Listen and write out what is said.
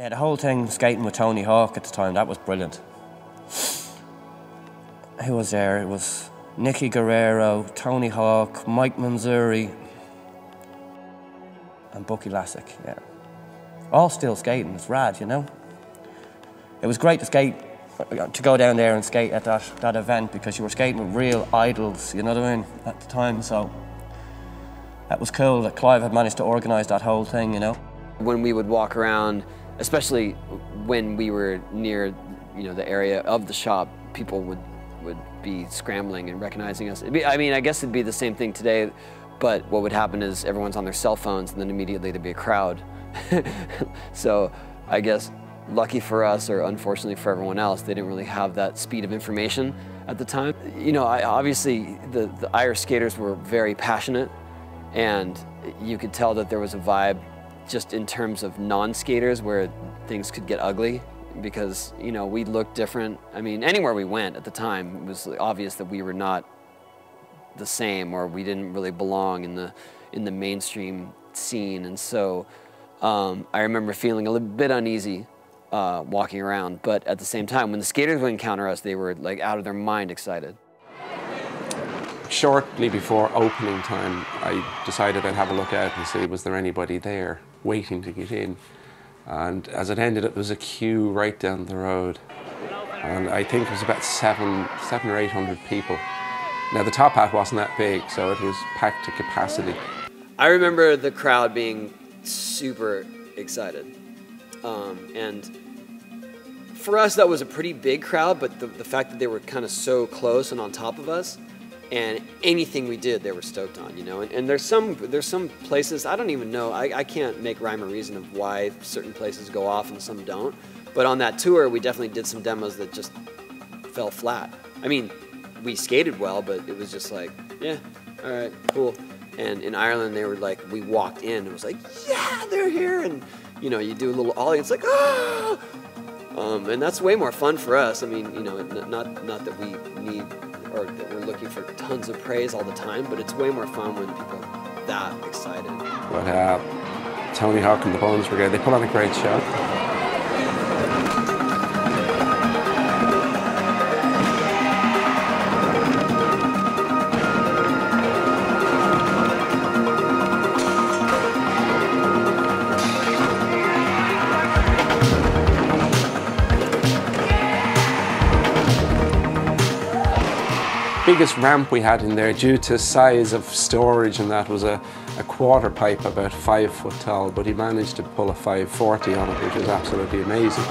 Yeah, the whole thing, skating with Tony Hawk at the time, that was brilliant. Who was there? It was Nicky Guerrero, Tony Hawk, Mike Manzuri, and Bucky Lasek, yeah. All still skating, it's rad, you know? It was great to skate, to go down there and skate at that event, because you were skating with real idols, you know what I mean, at the time, so that was cool that Clive had managed to organise that whole thing, you know? When we would walk around, especially when we were near, you know, the area of the shop, people would be scrambling and recognizing us. I mean, I guess it'd be the same thing today, but what would happen is everyone's on their cell phones and then immediately there'd be a crowd. So I guess lucky for us, or unfortunately for everyone else, they didn't really have that speed of information at the time. You know, obviously the Irish skaters were very passionate, and you could tell that there was a vibe just in terms of non-skaters where things could get ugly, because, you know, we looked different. I mean, anywhere we went at the time, it was obvious that we were not the same, or we didn't really belong in the mainstream scene. And so I remember feeling a little bit uneasy walking around, but at the same time, when the skaters would encounter us, they were like out of their mind excited. Shortly before opening time, I decided I'd have a look out and see was there anybody there waiting to get in. And as it ended up, there was a queue right down the road. And I think it was about seven or 800 people. Now the top hat wasn't that big, so it was packed to capacity. I remember the crowd being super excited. And for us, that was a pretty big crowd, but the fact that they were kind of so close and on top of us, and anything we did, they were stoked on, you know. And there's some places, I don't even know, I can't make rhyme or reason of why certain places go off and some don't. But on that tour, we definitely did some demos that just fell flat. I mean, we skated well, but it was just like, yeah, all right, cool. And in Ireland, they were like, we walked in, and it was like, yeah, they're here. And, you know, you do a little ollie, it's like, ah! And that's way more fun for us. I mean, you know, not that we need, or that we're looking for tons of praise all the time, but it's way more fun when people are that excited. But Tony Hawk and the Bones Brigade, they put on a great show. Biggest ramp we had in there, due to size of storage, and that was a quarter pipe about 5 foot tall, but he managed to pull a 540 on it, which was absolutely amazing.